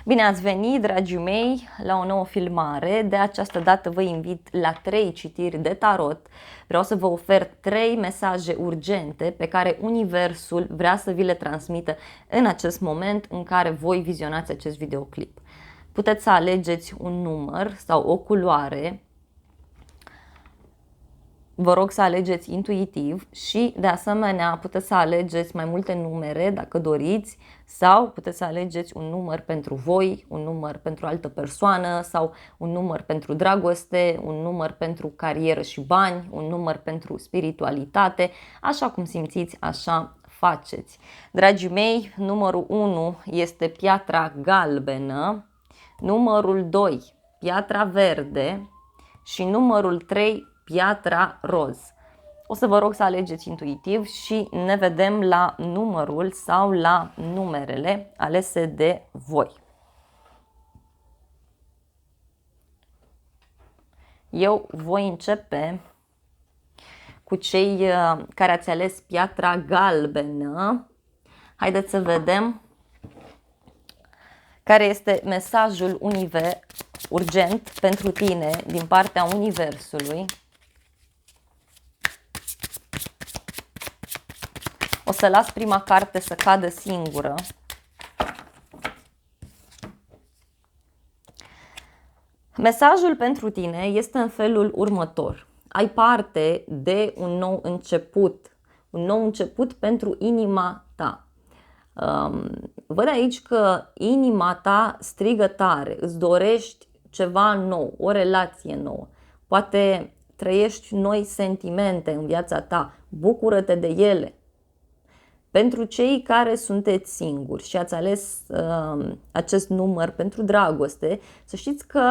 Bine ați venit, dragii mei, la o nouă filmare. De această dată vă invit la 3 citiri de tarot. Vreau să vă ofer 3 mesaje urgente pe care Universul vrea să vi le transmită în acest moment în care voi vizionați acest videoclip. Puteți să alegeți un număr sau o culoare. Vă rog să alegeți intuitiv și, de asemenea, puteți să alegeți mai multe numere dacă doriți sau puteți să alegeți un număr pentru voi, un număr pentru altă persoană sau un număr pentru dragoste, un număr pentru carieră și bani, un număr pentru spiritualitate, așa cum simțiți, așa faceți. Dragii mei, numărul 1 este piatra galbenă, numărul 2 piatra verde și numărul 3 piatra roz. O să vă rog să alegeți intuitiv și ne vedem la numărul sau la numerele alese de voi. Eu voi începe cu cei care ați ales piatra galbenă. Haideți să vedem care este mesajul urgent pentru tine din partea Universului. O să las prima carte să cadă singură. Mesajul pentru tine este în felul următor. Ai parte de un nou început pentru inima ta. Văd aici că inima ta strigă tare, îți dorești ceva nou, o relație nouă. Poate trăiești noi sentimente în viața ta, bucură-te de ele. Pentru cei care sunteți singuri și ați ales acest număr pentru dragoste, să știți că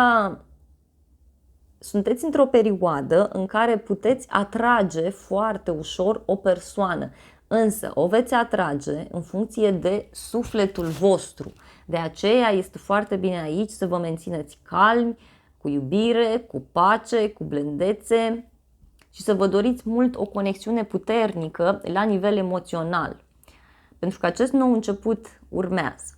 sunteți într-o perioadă în care puteți atrage foarte ușor o persoană, însă o veți atrage în funcție de sufletul vostru. De aceea este foarte bine aici să vă mențineți calmi, cu iubire, cu pace, cu blândețe și să vă doriți mult o conexiune puternică la nivel emoțional. Pentru că acest nou început urmează.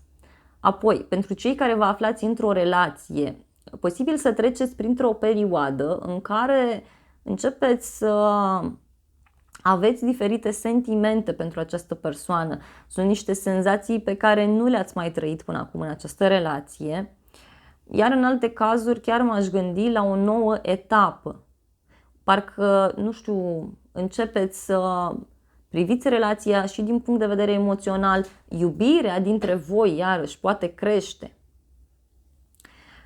Apoi, pentru cei care vă aflați într-o relație, posibil să treceți printr-o perioadă în care începeți să aveți diferite sentimente pentru această persoană. Sunt niște senzații pe care nu le-ați mai trăit până acum în această relație. Iar în alte cazuri chiar m-aș gândi la o nouă etapă. Parcă, nu știu, începeți să priviți relația și din punct de vedere emoțional, iubirea dintre voi iarăși poate crește.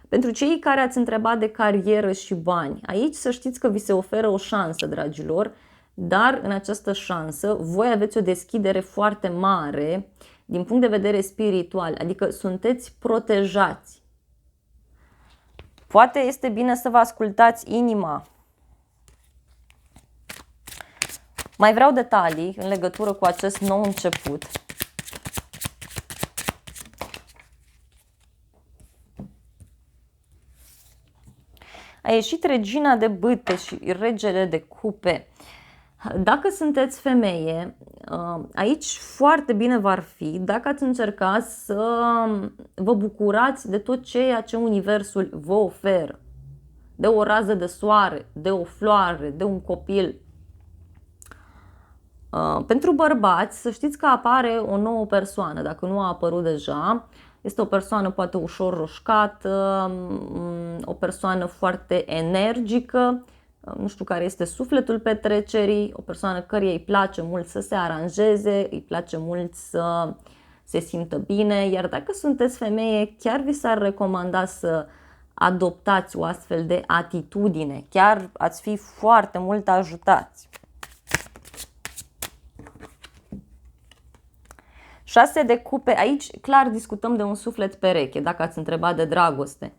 Pentru cei care ați întrebat de carieră și bani, aici să știți că vi se oferă o șansă, dragilor, dar în această șansă voi aveți o deschidere foarte mare din punct de vedere spiritual, adică sunteți protejați. Poate este bine să vă ascultați inima. Mai vreau detalii în legătură cu acest nou început. A ieșit regina de bâte și regele de cupe. Dacă sunteți femeie, aici foarte bine v-ar fi dacă ați încerca să vă bucurați de tot ceea ce Universul vă oferă. De o rază de soare, de o floare, de un copil. Pentru bărbați, să știți că apare o nouă persoană, dacă nu a apărut deja. Este o persoană poate ușor roșcată, o persoană foarte energică, nu știu care este sufletul petrecerii, o persoană căreia îi place mult să se aranjeze, îi place mult să se simtă bine, iar dacă sunteți femeie, chiar vi s-ar recomanda să adoptați o astfel de atitudine, chiar ați fi foarte mult ajutați. 6 de cupe, aici clar discutăm de un suflet pereche, dacă ați întrebat de dragoste.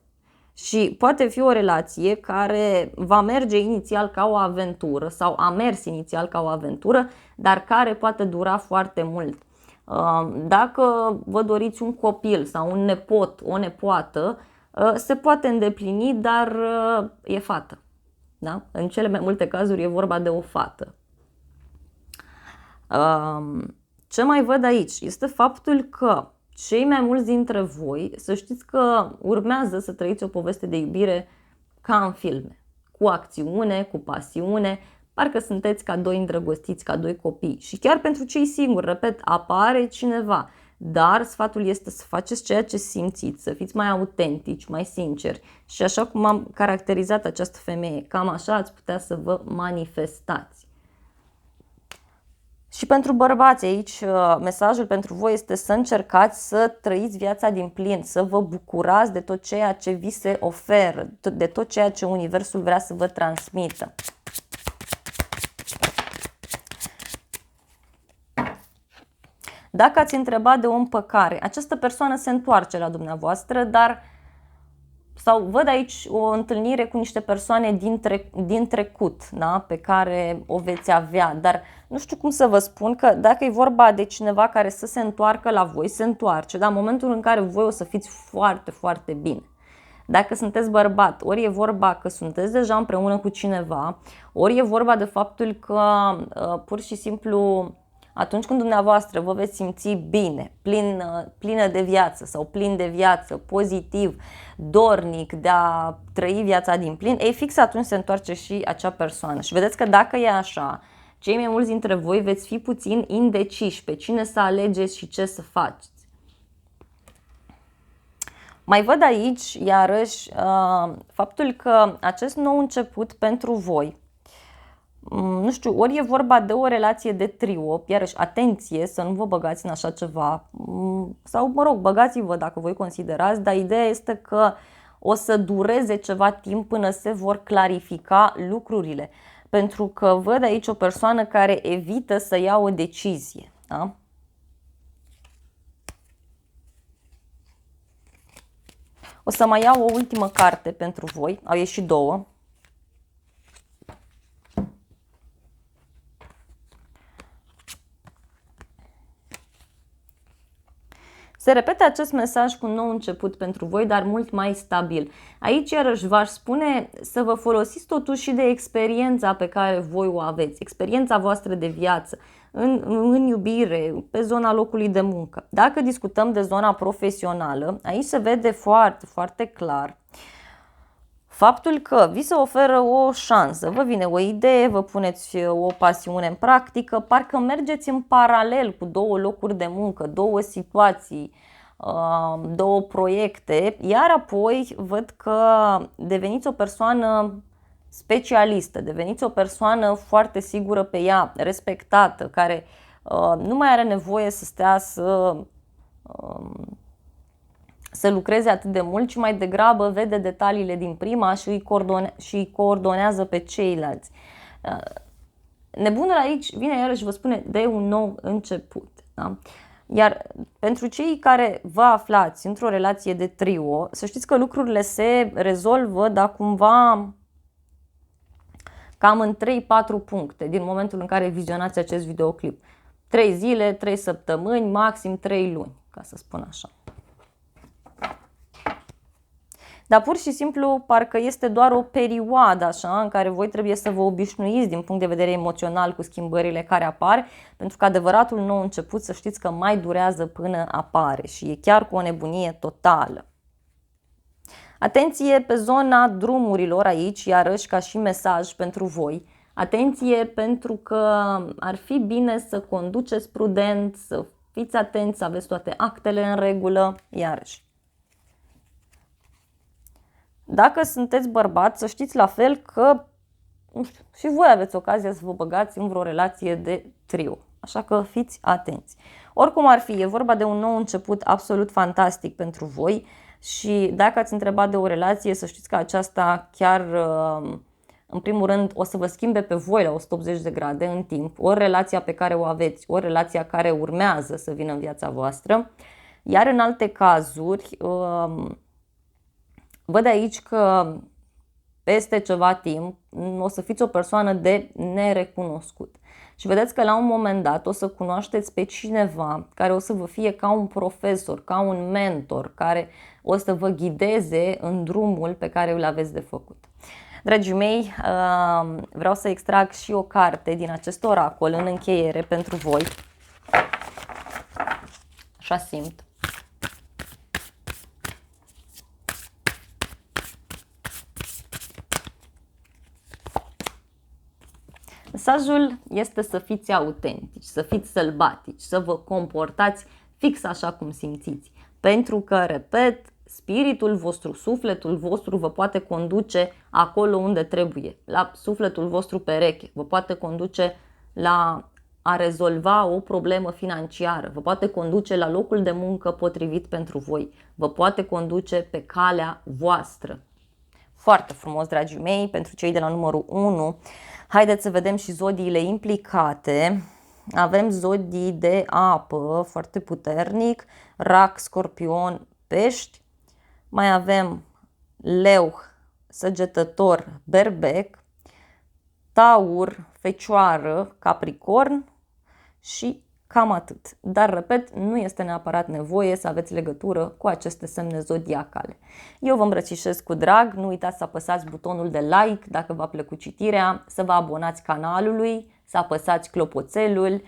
Și poate fi o relație care va merge inițial ca o aventură sau a mers inițial ca o aventură, dar care poate dura foarte mult. Dacă vă doriți un copil sau un nepot, o nepoată, se poate îndeplini, dar e fată. Da? În cele mai multe cazuri e vorba de o fată. Ce mai văd aici este faptul că cei mai mulți dintre voi să știți că urmează să trăiți o poveste de iubire ca în filme, cu acțiune, cu pasiune, parcă sunteți ca doi îndrăgostiți, ca doi copii. Și chiar pentru cei singuri, repet, apare cineva. Dar sfatul este să faceți ceea ce simțiți, să fiți mai autentici, mai sinceri. Și așa cum am caracterizat această femeie, cam așa ați putea să vă manifestați. Și pentru bărbați aici, mesajul pentru voi este să încercați să trăiți viața din plin, să vă bucurați de tot ceea ce vi se oferă, de tot ceea ce Universul vrea să vă transmită. Dacă ați întrebat de o împăcare, această persoană se întoarce la dumneavoastră, dar sau văd aici o întâlnire cu niște persoane din trecut, da? Pe care o veți avea, dar nu știu cum să vă spun că dacă e vorba de cineva care să se întoarcă la voi, se întoarce, dar în momentul în care voi o să fiți foarte, foarte bine. Dacă sunteți bărbat, ori e vorba că sunteți deja împreună cu cineva, ori e vorba de faptul că pur și simplu atunci când dumneavoastră vă veți simți bine, plină de viață sau plin de viață, pozitiv, dornic de a trăi viața din plin, ei fix atunci se întoarce și acea persoană. Și vedeți că dacă e așa, cei mai mulți dintre voi veți fi puțin indeciși pe cine să alegeți și ce să faceți. Mai văd aici, iarăși, faptul că acest nou început pentru voi, nu știu, ori e vorba de o relație de trio, iarăși atenție să nu vă băgați în așa ceva, sau mă rog, băgați-vă dacă voi considerați, dar ideea este că o să dureze ceva timp până se vor clarifica lucrurile, pentru că văd aici o persoană care evită să ia o decizie, da? O să mai iau o ultimă carte pentru voi, au ieșit două. Se repete acest mesaj cu un nou început pentru voi, dar mult mai stabil. Aici iarăși v-aș spune să vă folosiți totuși și de experiența pe care voi o aveți, experiența voastră de viață, în iubire, pe zona locului de muncă. Dacă discutăm de zona profesională, aici se vede foarte, foarte clar faptul că vi se oferă o șansă, vă vine o idee, vă puneți o pasiune în practică, parcă mergeți în paralel cu două locuri de muncă, două situații, două proiecte, iar apoi văd că deveniți o persoană specialistă, deveniți o persoană foarte sigură pe ea, respectată, care nu mai are nevoie să stea să lucreze atât de mult, ci mai degrabă vede detaliile din prima și îi coordonează pe ceilalți. Nebunul aici vine iarăși, vă spune, de un nou început. Da? Iar pentru cei care vă aflați într-o relație de trio, să știți că lucrurile se rezolvă, dar cumva cam în 3-4 puncte din momentul în care vizionați acest videoclip. 3 zile, 3 săptămâni, maxim 3 luni, ca să spun așa. Dar pur și simplu parcă este doar o perioadă așa în care voi trebuie să vă obișnuiți din punct de vedere emoțional cu schimbările care apar, pentru că adevăratul nou început să știți că mai durează până apare și e chiar cu o nebunie totală. Atenție pe zona drumurilor aici, iarăși ca și mesaj pentru voi. Atenție pentru că ar fi bine să conduceți prudent, să fiți atenți, să aveți toate actele în regulă, iarăși. Dacă sunteți bărbați, să știți la fel că nu știu, și voi aveți ocazia să vă băgați în vreo relație de trio. Așa că fiți atenți. Oricum ar fi, e vorba de un nou început absolut fantastic pentru voi și dacă ați întrebat de o relație, să știți că aceasta chiar, în primul rând, o să vă schimbe pe voi la 180 de grade în timp, ori relația pe care o aveți, ori relația care urmează să vină în viața voastră. Iar în alte cazuri, văd aici că peste ceva timp o să fiți o persoană de nerecunoscut. Și vedeți că la un moment dat o să cunoașteți pe cineva care o să vă fie ca un profesor, ca un mentor, care o să vă ghideze în drumul pe care îl aveți de făcut. Dragii mei, vreau să extrag și o carte din acest oracol în încheiere pentru voi. Așa simt. Mesajul este să fiți autentici, să fiți sălbatici, să vă comportați fix așa cum simțiți. Pentru că, repet, spiritul vostru, sufletul vostru vă poate conduce acolo unde trebuie, la sufletul vostru pereche, vă poate conduce la a rezolva o problemă financiară, vă poate conduce la locul de muncă potrivit pentru voi, vă poate conduce pe calea voastră. Foarte frumos, dragii mei, pentru cei de la numărul 1. Haideți să vedem și zodiile implicate. Avem zodii de apă, foarte puternic, Rac, Scorpion, Pești. Mai avem Leu, Săgetător, Berbec, Taur, Fecioară, Capricorn și cam atât. Dar, repet, nu este neapărat nevoie să aveți legătură cu aceste semne zodiacale. Eu vă îmbrățișez cu drag, nu uitați să apăsați butonul de like dacă v-a plăcut citirea, să vă abonați canalului, să apăsați clopoțelul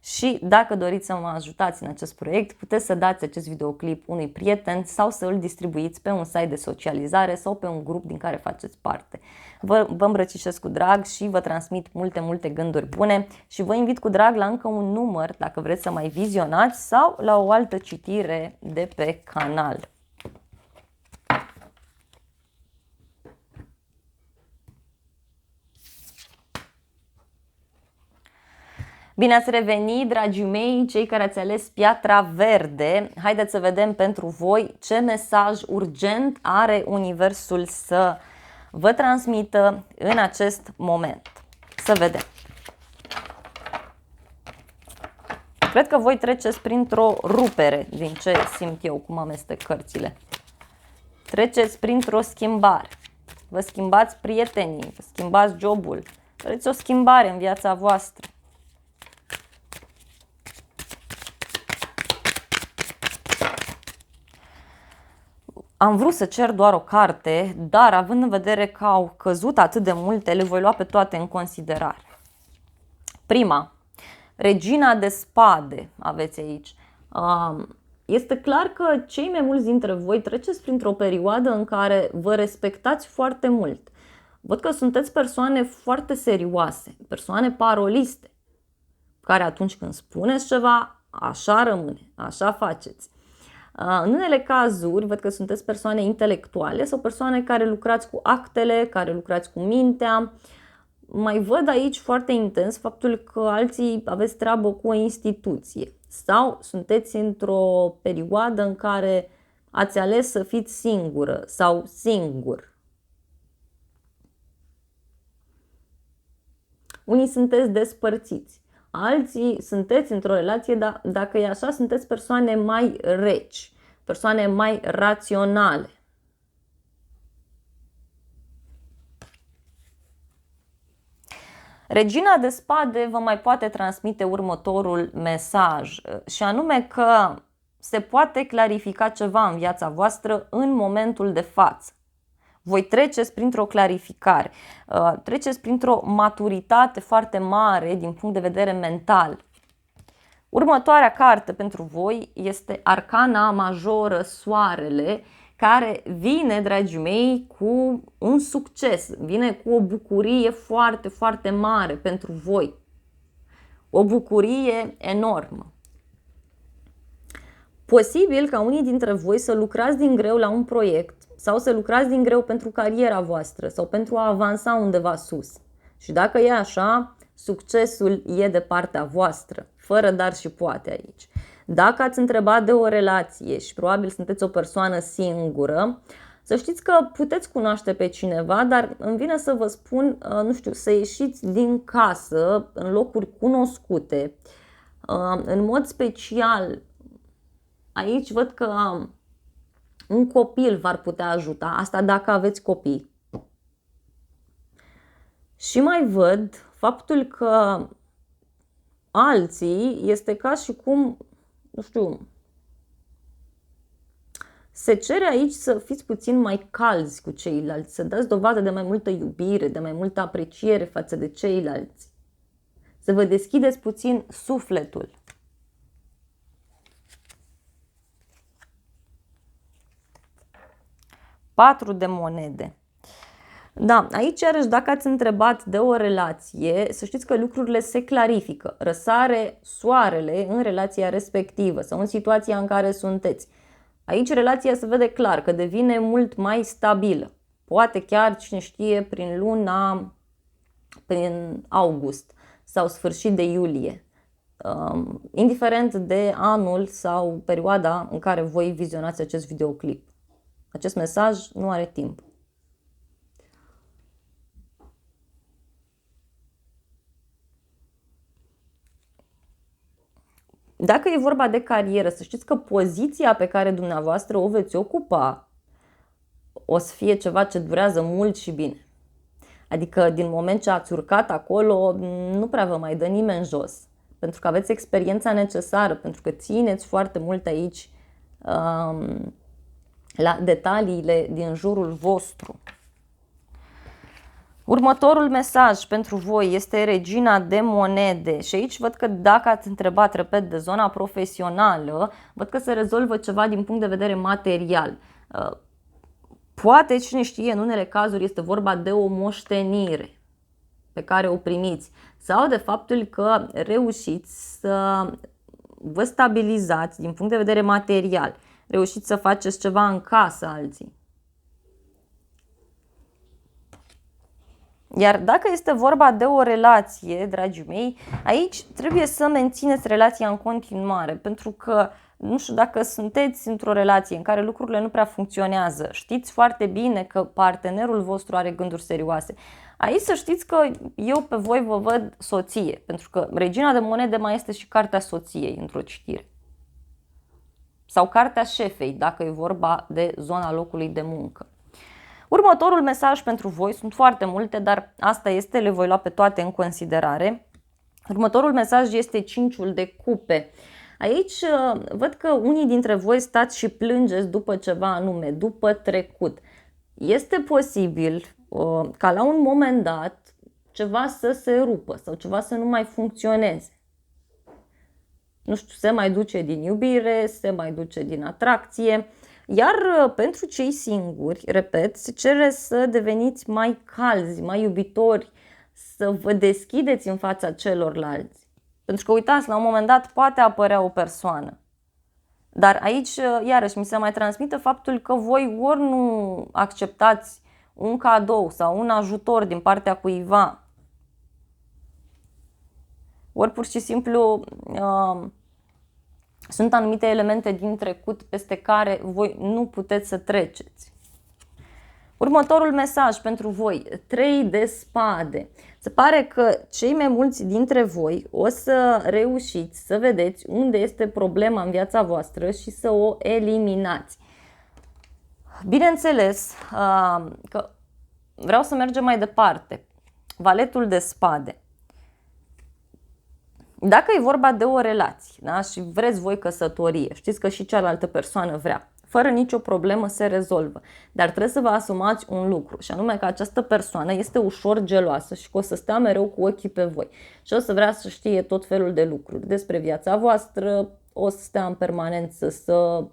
și dacă doriți să mă ajutați în acest proiect, puteți să dați acest videoclip unui prieten sau să îl distribuiți pe un site de socializare sau pe un grup din care faceți parte. Vă îmbrățișez cu drag și vă transmit multe gânduri bune și vă invit cu drag la încă un număr dacă vreți să mai vizionați sau la o altă citire de pe canal. Bine ați revenit, dragii mei, cei care ați ales piatra verde. Haideți să vedem pentru voi ce mesaj urgent are Universul să vă transmită în acest moment. Să vedem. Cred că voi treceți printr-o rupere, din ce simt eu, cum amestec cărțile. Treceți printr-o schimbare. Vă schimbați prietenii, vă schimbați jobul. Vreți o schimbare în viața voastră. Am vrut să cer doar o carte, dar având în vedere că au căzut atât de multe, le voi lua pe toate în considerare. Prima, Regina de Spade aveți aici. Este clar că cei mai mulți dintre voi treceți printr-o perioadă în care vă respectați foarte mult. Văd că sunteți persoane foarte serioase, persoane paroliste, care atunci când spuneți ceva, așa rămâne, așa faceți. În unele cazuri, văd că sunteți persoane intelectuale sau persoane care lucrați cu actele, care lucrați cu mintea. Mai văd aici foarte intens faptul că alții aveți treabă cu o instituție sau sunteți într-o perioadă în care ați ales să fiți singură sau singur. Unii sunteți despărțiți, alții sunteți într-o relație, dar dacă e așa, sunteți persoane mai reci, persoane mai raționale. Regina de Spade vă mai poate transmite următorul mesaj, și anume că se poate clarifica ceva în viața voastră în momentul de față. Voi treceți printr-o clarificare, treceți printr-o maturitate foarte mare din punct de vedere mental. Următoarea carte pentru voi este Arcana Majoră, Soarele, care vine, dragii mei, cu un succes, vine cu o bucurie foarte mare pentru voi. O bucurie enormă. Posibil ca unii dintre voi să lucrați din greu la un proiect sau să lucrați din greu pentru cariera voastră sau pentru a avansa undeva sus. Și dacă e așa, succesul e de partea voastră, fără dar și poate aici. Dacă ați întrebat de o relație și probabil sunteți o persoană singură, să știți că puteți cunoaște pe cineva, dar îmi vine să vă spun, nu știu, să ieșiți din casă în locuri cunoscute. În mod special, aici văd că un copil v-ar putea ajuta, asta dacă aveți copii. Și mai văd faptul că alții este ca și cum, nu știu, se cere aici să fiți puțin mai calzi cu ceilalți, să dați dovadă de mai multă iubire, de mai multă apreciere față de ceilalți. Să vă deschideți puțin sufletul. Patru de monede. Da, aici iarăși dacă ați întrebat de o relație, să știți că lucrurile se clarifică. Răsare soarele în relația respectivă sau în situația în care sunteți. Aici relația se vede clar că devine mult mai stabilă. Poate chiar, cine știe, prin august sau sfârșit de iulie. Indiferent de anul sau perioada în care voi vizionați acest videoclip. Acest mesaj nu are timp. Dacă e vorba de carieră, să știți că poziția pe care dumneavoastră o veți ocupa o să fie ceva ce durează mult și bine. Adică din moment ce ați urcat acolo, nu prea vă mai dă nimeni jos. Pentru că aveți experiența necesară, pentru că țineți foarte mult aici la detaliile din jurul vostru. Următorul mesaj pentru voi este Regina de monede și aici văd că dacă ați întrebat, repet, de zona profesională, văd că se rezolvă ceva din punct de vedere material. Poate, cine știe, în unele cazuri este vorba de o moștenire pe care o primiți sau de faptul că reușiți să vă stabilizați din punct de vedere material, reușiți să faceți ceva în casă alții. Iar dacă este vorba de o relație, dragii mei, aici trebuie să mențineți relația în continuare, pentru că nu știu dacă sunteți într-o relație în care lucrurile nu prea funcționează, știți foarte bine că partenerul vostru are gânduri serioase. Aici să știți că eu pe voi vă văd soție, pentru că Regina de monede mai este și cartea soției într-o citire. Sau cartea șefei, dacă e vorba de zona locului de muncă. Următorul mesaj pentru voi, sunt foarte multe, dar asta este, le voi lua pe toate în considerare. Următorul mesaj este 5-ul de cupe. Aici văd că unii dintre voi stați și plângeți după ceva anume, după trecut. Este posibil ca la un moment dat ceva să se rupă sau ceva să nu mai funcționeze. Nu știu, se mai duce din iubire, se mai duce din atracție. Iar pentru cei singuri, repet, se cere să deveniți mai calzi, mai iubitori, să vă deschideți în fața celorlalți. Pentru că, uitați, la un moment dat poate apărea o persoană. Dar aici, iarăși, mi se mai transmite faptul că voi ori nu acceptați un cadou sau un ajutor din partea cuiva, ori pur și simplu sunt anumite elemente din trecut peste care voi nu puteți să treceți. Următorul mesaj pentru voi, 3 de spade. Se pare că cei mai mulți dintre voi o să reușiți să vedeți unde este problema în viața voastră și să o eliminați. Bineînțeles că vreau să mergem mai departe. Valetul de spade. Dacă e vorba de o relație, da, și vreți voi căsătorie, știți că și cealaltă persoană vrea, fără nicio problemă se rezolvă. Dar trebuie să vă asumați un lucru, și anume că această persoană este ușor geloasă și că o să stea mereu cu ochii pe voi. Și o să vrea să știe tot felul de lucruri despre viața voastră, o să stea în permanență să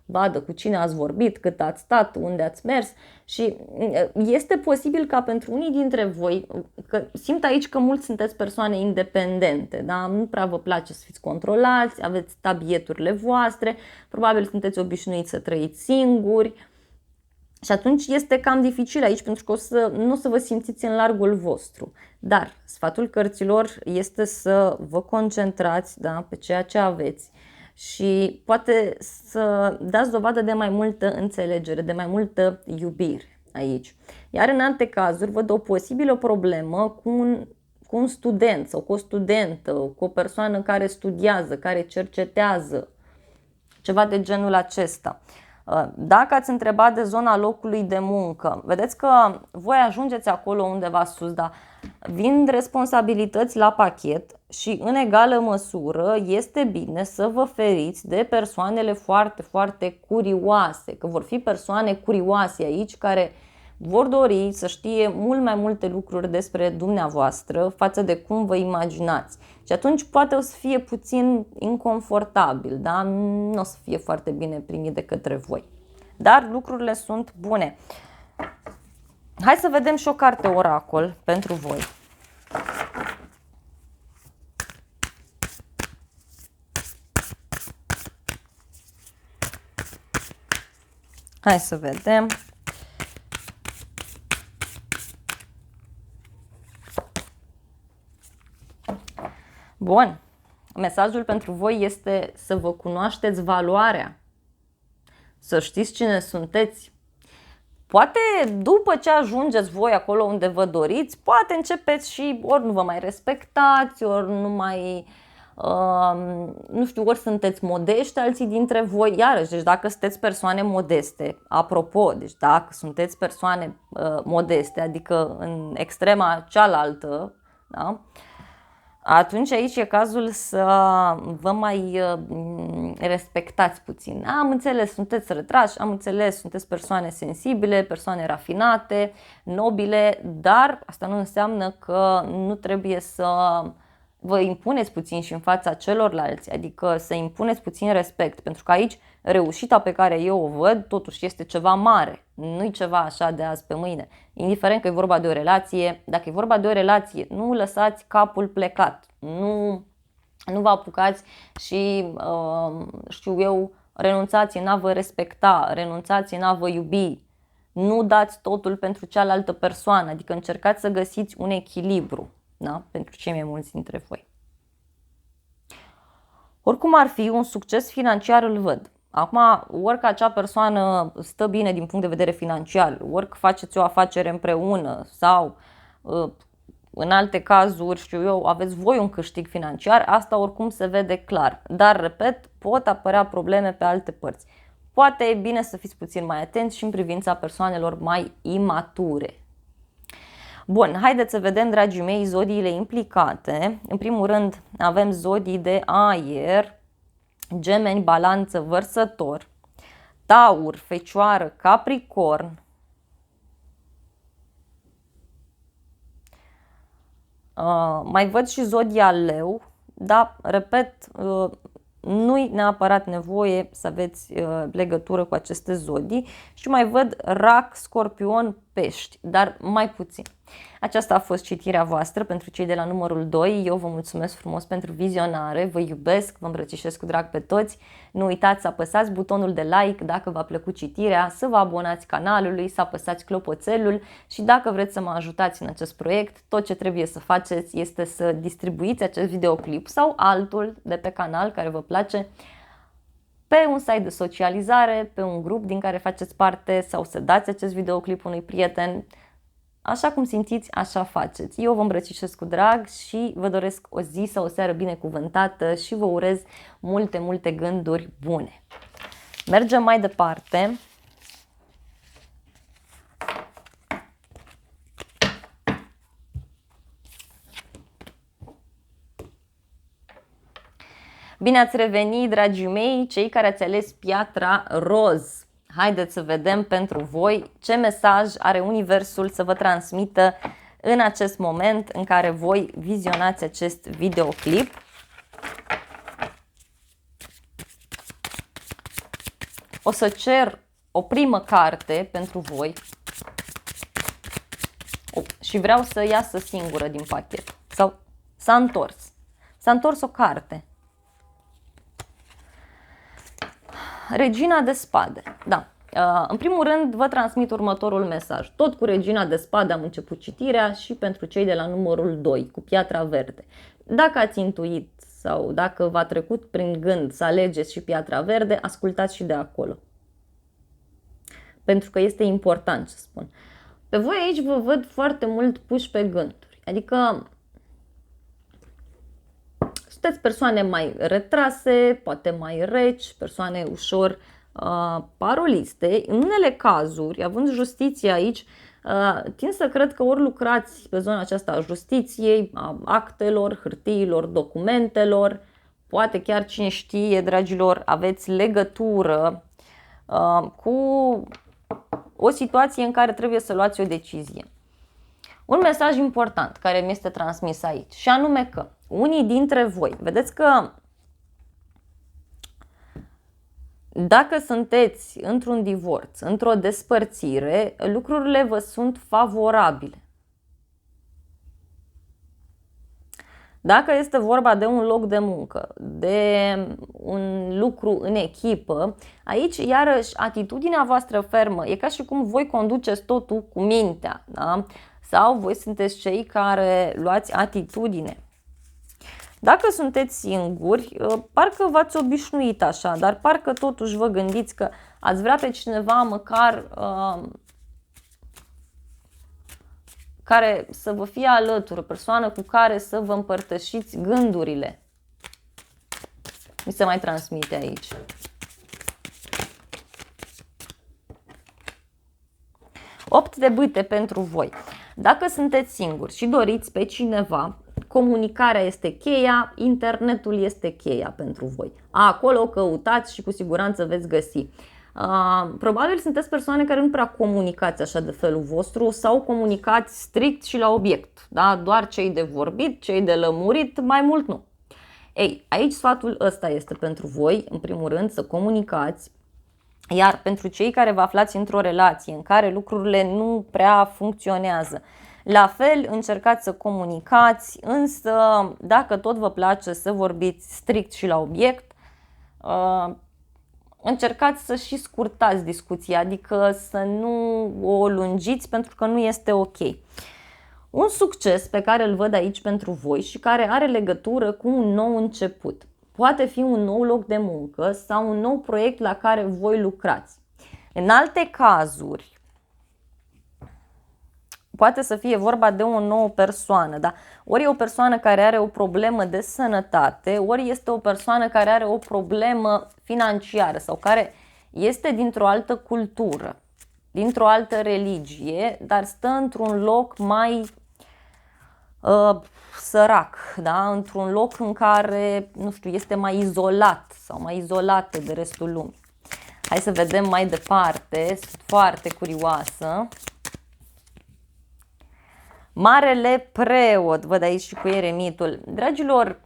vadă cu cine ați vorbit, cât ați stat, unde ați mers și este posibil ca pentru unii dintre voi, că simt aici că mulți sunteți persoane independente, da? Nu prea vă place să fiți controlați, aveți tabieturile voastre, probabil sunteți obișnuiți să trăiți singuri și atunci este cam dificil aici pentru că nu o să vă simțiți în largul vostru. Dar sfatul cărților este să vă concentrați, da, pe ceea ce aveți și poate să dați dovadă de mai multă înțelegere, de mai multă iubire aici. Iar în alte cazuri văd o posibilă problemă cu un student sau cu o studentă, cu o persoană care studiază, care cercetează, ceva de genul acesta. Dacă ați întrebat de zona locului de muncă, vedeți că voi ajungeți acolo undeva sus, dar vin responsabilități la pachet și în egală măsură este bine să vă feriți de persoanele foarte, foarte curioase, că vor fi persoane curioase aici care vor dori să știe mult mai multe lucruri despre dumneavoastră față de cum vă imaginați. Și atunci poate o să fie puțin inconfortabil, da? Nu o să fie foarte bine primit de către voi. Dar lucrurile sunt bune. Hai să vedem și o carte oracol pentru voi. Hai să vedem. Bun. Mesajul pentru voi este să vă cunoașteți valoarea. Să știți cine sunteți. Poate după ce ajungeți voi acolo unde vă doriți, poate începeți și ori nu vă mai respectați, ori nu mai, nu știu, ori sunteți modești alții dintre voi. Iarăși, deci dacă sunteți persoane modeste, apropo, deci dacă sunteți persoane modeste, adică în extrema cealaltă, da? Atunci aici e cazul să vă mai respectați puțin. Am înțeles, sunteți retrași, am înțeles, sunteți persoane sensibile, persoane rafinate, nobile, dar asta nu înseamnă că nu trebuie să vă impuneți puțin și în fața celorlalți, adică să impuneți puțin respect, pentru că aici reușita pe care eu o văd totuși este ceva mare, nu-i ceva așa de azi pe mâine. Indiferent că e vorba de o relație, dacă e vorba de o relație, nu lăsați capul plecat, nu vă apucați și, știu eu, renunțați în a vă respecta, renunțați în a vă iubi, nu dați totul pentru cealaltă persoană, adică încercați să găsiți un echilibru, da? Pentru cei mai mulți dintre voi. Oricum ar fi, un succes financiar îl văd. Acum, ori că acea persoană stă bine din punct de vedere financiar, ori că faceți o afacere împreună sau în alte cazuri, știu eu, aveți voi un câștig financiar, asta oricum se vede clar. Dar, repet, pot apărea probleme pe alte părți. Poate e bine să fiți puțin mai atenți și în privința persoanelor mai imature. Bun, haideți să vedem, dragii mei, zodiile implicate. În primul rând avem zodii de aer, Gemeni, Balanță, Vărsător, Taur, Fecioară, Capricorn, mai văd și zodia Leu, dar, repet, nu-i neapărat nevoie să aveți legătură cu aceste zodii și mai văd Rac, Scorpion, Pești, dar mai puțin. Aceasta a fost citirea voastră pentru cei de la numărul 2. Eu vă mulțumesc frumos pentru vizionare, vă iubesc, vă îmbrățișez cu drag pe toți. Nu uitați să apăsați butonul de like dacă v-a plăcut citirea, să vă abonați canalului, să apăsați clopoțelul și dacă vreți să mă ajutați în acest proiect, tot ce trebuie să faceți este să distribuiți acest videoclip sau altul de pe canal care vă place pe un site de socializare, pe un grup din care faceți parte sau să dați acest videoclip unui prieten. Așa cum simțiți, așa faceți. Eu vă îmbrățișez cu drag și vă doresc o zi sau o seară binecuvântată și vă urez multe, multe gânduri bune. Mergem mai departe. Bine ați revenit, dragii mei, cei care ați ales piatra roz. Haideți să vedem pentru voi ce mesaj are Universul să vă transmită în acest moment în care voi vizionați acest videoclip. O să cer o primă carte pentru voi și vreau să iasă singură din pachet. Sau s-a întors. S-a întors o carte. Regina de spade. Da. În primul rând vă transmit următorul mesaj. Tot cu Regina de spade am început citirea și pentru cei de la numărul 2, cu piatra verde. Dacă ați intuit sau dacă v-a trecut prin gând să alegeți și piatra verde, ascultați și de acolo. Pentru că este important ce spun. Pe voi aici vă văd foarte mult puși pe gânduri. Adică sunteți persoane mai retrase, poate mai reci, persoane ușor paroliste. În unele cazuri, având justiția aici, tind să cred că ori lucrați pe zona aceasta a justiției, a actelor, hârtiilor, documentelor, poate chiar, cine știe, dragilor, aveți legătură cu o situație în care trebuie să luați o decizie. Un mesaj important care mi este transmis aici și anume că unii dintre voi, vedeți că Dacă sunteți într-un divorț, într-o despărțire, lucrurile vă sunt favorabile. Dacă este vorba de un loc de muncă, de un lucru în echipă, aici iarăși atitudinea voastră fermă, e ca și cum voi conduceți totul cu mintea, da? Sau voi sunteți cei care luați atitudine. Dacă sunteți singuri, parcă v-ați obișnuit așa, dar parcă totuși vă gândiți că ați vrea pe cineva măcar care să vă fie alături, o persoană cu care să vă împărtășiți gândurile. Mi se mai transmite aici. Opt de bâte pentru voi. Dacă sunteți singuri și doriți pe cineva, comunicarea este cheia, internetul este cheia pentru voi. Acolo căutați și cu siguranță veți găsi. Probabil sunteți persoane care nu prea comunicați așa de felul vostru sau comunicați strict și la obiect, da? Doar cei de vorbit, cei de lămurit, mai mult nu. Ei, aici sfatul ăsta este pentru voi, în primul rând, să comunicați, iar pentru cei care vă aflați într-o relație în care lucrurile nu prea funcționează, la fel încercați să comunicați, însă dacă tot vă place să vorbiți strict și la obiect, încercați să și scurtați discuția, adică să nu o lungiți pentru că nu este ok. Un succes pe care îl văd aici pentru voi și care are legătură cu un nou început. Poate fi un nou loc de muncă sau un nou proiect la care voi lucrați. În alte cazuri, poate să fie vorba de o nouă persoană, da? Ori e o persoană care are o problemă de sănătate, ori este o persoană care are o problemă financiară sau care este dintr-o altă cultură, dintr-o altă religie, dar stă într-un loc mai sărac, da? Într-un loc în care, nu știu, este mai izolat sau mai izolată de restul lumii. Hai să vedem mai departe, sunt foarte curioasă. Marele preot, văd aici și cu eremitul. Dragilor,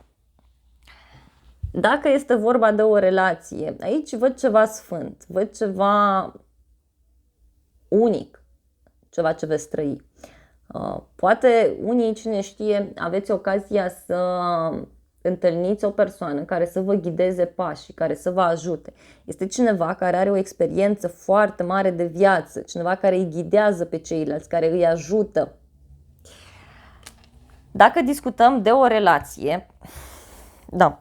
dacă este vorba de o relație, aici văd ceva sfânt, văd ceva unic, ceva ce veți trăi. Poate unii, cine știe, aveți ocazia să întâlniți o persoană care să vă ghideze pașii, care să vă ajute. Este cineva care are o experiență foarte mare de viață, cineva care îi ghidează pe ceilalți, care îi ajută. Dacă discutăm de o relație, da,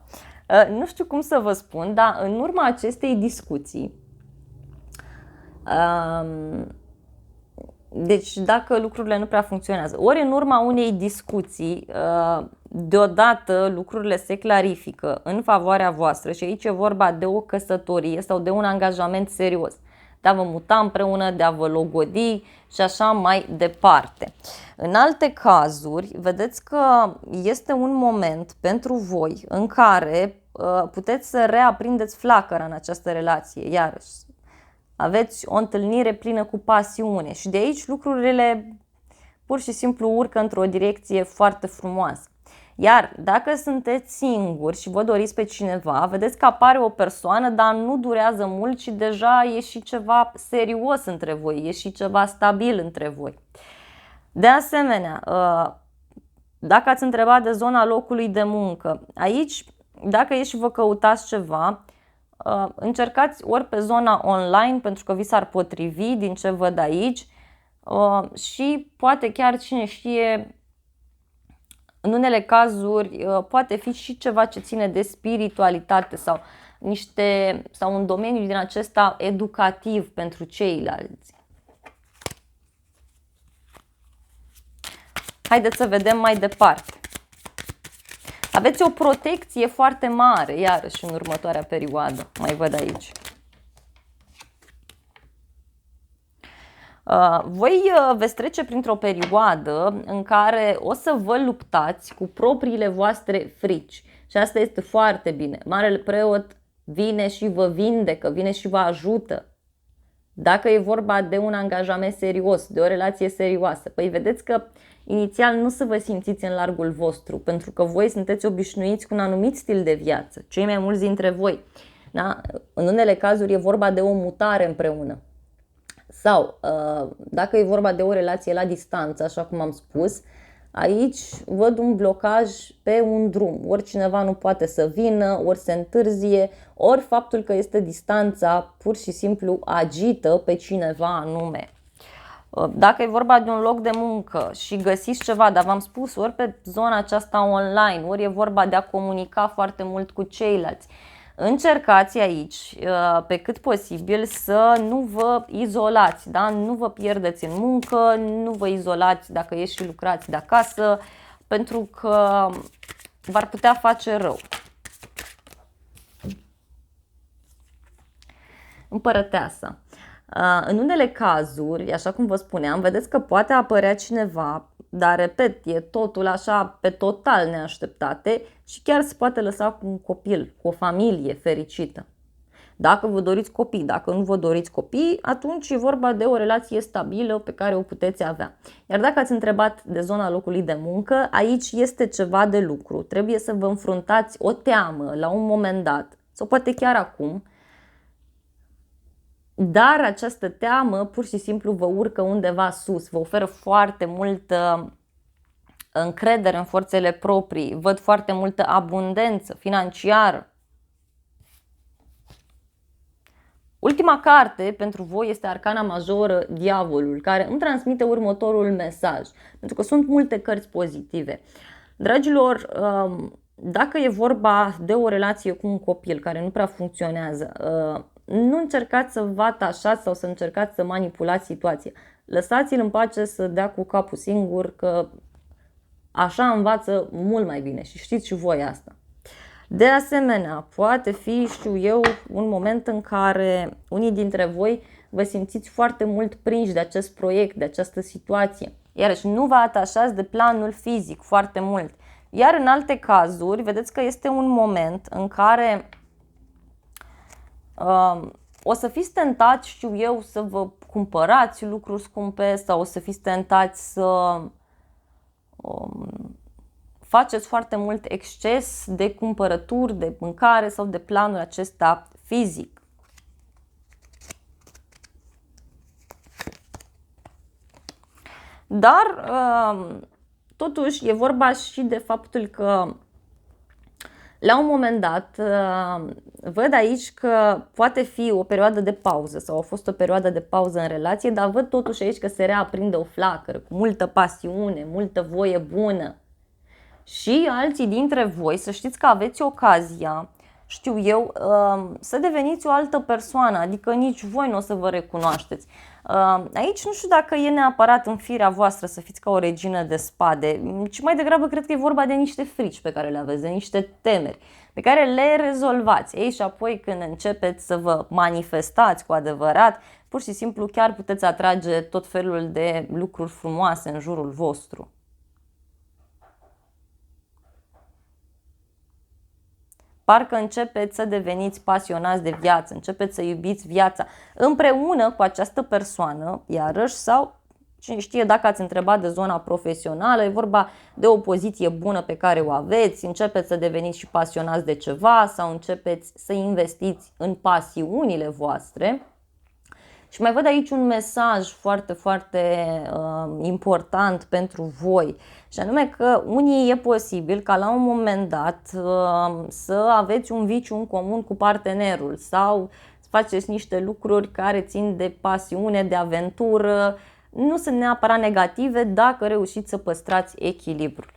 nu știu cum să vă spun, dar în urma acestei discuții, deci dacă lucrurile nu prea funcționează, ori în urma unei discuții, deodată lucrurile se clarifică în favoarea voastră și aici e vorba de o căsătorie sau de un angajament serios, de a vă muta împreună, de a vă logodi și așa mai departe. În alte cazuri, vedeți că este un moment pentru voi în care puteți să reaprindeți flacăra în această relație, iarăși. Aveți o întâlnire plină cu pasiune și de aici lucrurile pur și simplu urcă într-o direcție foarte frumoasă. Iar dacă sunteți singuri și vă doriți pe cineva, vedeți că apare o persoană, dar nu durează mult și deja e și ceva serios între voi, e și ceva stabil între voi. De asemenea, dacă ați întrebat de zona locului de muncă, aici, dacă e și vă căutați ceva, încercați ori pe zona online, pentru că vi s-ar potrivi din ce văd aici, și poate chiar, cine știe, în unele cazuri poate fi și ceva ce ține de spiritualitate sau un domeniu din acesta educativ pentru ceilalți. Haideți să vedem mai departe. Aveți o protecție foarte mare, iarăși, în următoarea perioadă. Mai văd aici. Voi veți trece printr-o perioadă în care o să vă luptați cu propriile voastre frici. Și asta este foarte bine. Marele preot vine și vă vindecă, vine și vă ajută. Dacă e vorba de un angajament serios, de o relație serioasă, păi vedeți că inițial nu să vă simțiți în largul vostru, pentru că voi sunteți obișnuiți cu un anumit stil de viață, cei mai mulți dintre voi. Da? În unele cazuri e vorba de o mutare împreună. Sau, dacă e vorba de o relație la distanță, așa cum am spus, aici văd un blocaj pe un drum. Ori cineva nu poate să vină, ori se întârzie, ori faptul că este distanța pur și simplu agită pe cineva anume. Dacă e vorba de un loc de muncă și găsiți ceva, dar v-am spus, ori pe zona aceasta online, ori e vorba de a comunica foarte mult cu ceilalți, încercați aici, pe cât posibil, să nu vă izolați, da? Nu vă pierdeți în muncă, nu vă izolați dacă ieși și lucrați de acasă, pentru că v-ar putea face rău. Împărăteasa. În unele cazuri, așa cum vă spuneam, vedeți că poate apărea cineva, dar repet, e totul așa pe total neașteptate și chiar se poate lăsa cu un copil, cu o familie fericită. Dacă vă doriți copii, dacă nu vă doriți copii, atunci e vorba de o relație stabilă pe care o puteți avea. Iar dacă ați întrebat de zona locului de muncă, aici este ceva de lucru. Trebuie să vă înfruntați o teamă la un moment dat, sau poate chiar acum, dar această teamă pur și simplu vă urcă undeva sus, vă oferă foarte multă încredere în forțele proprii, văd foarte multă abundență financiară. Ultima carte pentru voi este Arcana Majoră, Diavolul, care îmi transmite următorul mesaj, pentru că sunt multe cărți pozitive. Dragilor, dacă e vorba de o relație cu un copil care nu prea funcționează, nu încercați să vă atașați sau să încercați să manipulați situația. Lăsați-l în pace să dea cu capul singur, că așa învață mult mai bine și știți și voi asta. De asemenea, poate fi, știu eu, un moment în care unii dintre voi vă simțiți foarte mult prinși de acest proiect, de această situație. Iarăși, nu vă atașați de planul fizic foarte mult. Iar în alte cazuri, vedeți că este un moment în care o să fiți tentați, știu eu, să vă cumpărați lucruri scumpe sau o să fiți tentați să faceți foarte mult exces de cumpărături, de mâncare sau de planul acesta fizic. Dar totuși e vorba și de faptul că la un moment dat văd aici că poate fi o perioadă de pauză sau a fost o perioadă de pauză în relație, dar văd totuși aici că se reaprinde o flacără cu multă pasiune, multă voie bună. Și alții dintre voi să știți că aveți ocazia, știu eu, să deveniți o altă persoană, adică nici voi nu o să vă recunoașteți. Aici nu știu dacă e neapărat în firea voastră să fiți ca o regină de spade, ci mai degrabă cred că e vorba de niște frici pe care le aveți, de niște temeri pe care le rezolvați. Ei, și apoi când începeți să vă manifestați cu adevărat, pur și simplu chiar puteți atrage tot felul de lucruri frumoase în jurul vostru. Parcă începeți să deveniți pasionați de viață, începeți să iubiți viața împreună cu această persoană, iarăși, sau cine știe dacă ați întrebat de zona profesională, e vorba de o poziție bună pe care o aveți, începeți să deveniți și pasionați de ceva sau începeți să investiți în pasiunile voastre. Și mai văd aici un mesaj foarte, foarte important pentru voi, și anume că unii e posibil ca la un moment dat să aveți un viciu în comun cu partenerul sau să faceți niște lucruri care țin de pasiune, de aventură, nu sunt neapărat negative dacă reușiți să păstrați echilibrul.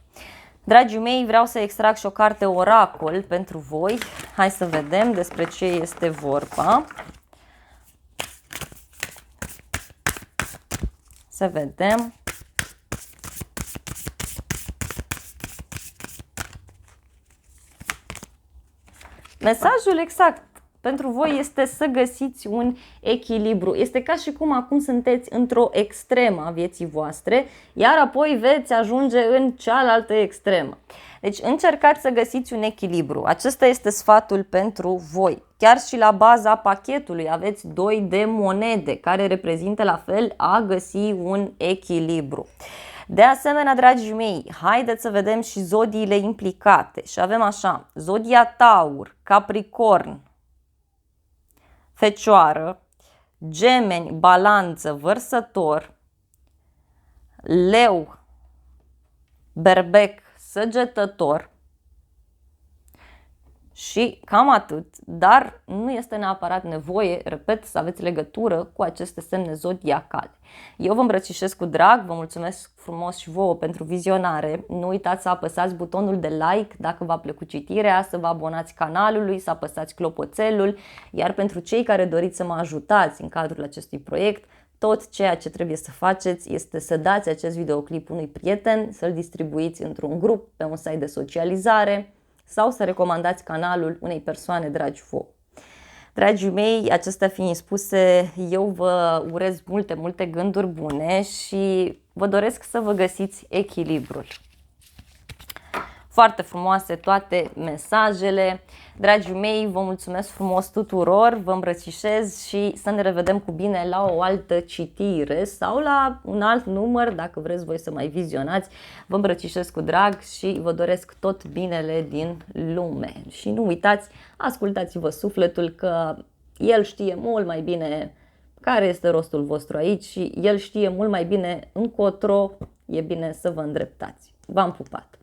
Dragii mei, vreau să extrag și o carte oracol pentru voi. Hai să vedem despre ce este vorba. Să vedem. Mesajul exact pentru voi este să găsiți un echilibru. Este ca și cum acum sunteți într-o extremă a vieții voastre, iar apoi veți ajunge în cealaltă extremă. Deci încercați să găsiți un echilibru. Acesta este sfatul pentru voi. Chiar și la baza pachetului aveți 2 de monede, care reprezintă la fel a găsi un echilibru. De asemenea, dragii mei, haideți să vedem și zodiile implicate. Și avem așa, zodia Taur, Capricorn, Fecioară, Gemeni, Balanță, Vărsător, Leu, Berbec, Săgetător și cam atât, dar nu este neapărat nevoie, repet, să aveți legătură cu aceste semne zodiacale. Eu vă îmbrățișez cu drag, vă mulțumesc frumos și vouă pentru vizionare. Nu uitați să apăsați butonul de like dacă v-a plăcut citirea, să vă abonați canalului, să apăsați clopoțelul, iar pentru cei care doriți să mă ajutați în cadrul acestui proiect, tot ceea ce trebuie să faceți este să dați acest videoclip unui prieten, să-l distribuiți într-un grup, pe un site de socializare sau să recomandați canalul unei persoane dragi vouă. Dragii mei, acestea fiind spuse, eu vă urez multe gânduri bune și vă doresc să vă găsiți echilibrul. Foarte frumoase toate mesajele. Dragii mei, vă mulțumesc frumos tuturor, vă îmbrățișez și să ne revedem cu bine la o altă citire sau la un alt număr, dacă vreți voi să mai vizionați. Vă îmbrățișez cu drag și vă doresc tot binele din lume. Și nu uitați, ascultați-vă sufletul, că el știe mult mai bine care este rostul vostru aici și el știe mult mai bine încotro e bine să vă îndreptați. V-am pupat!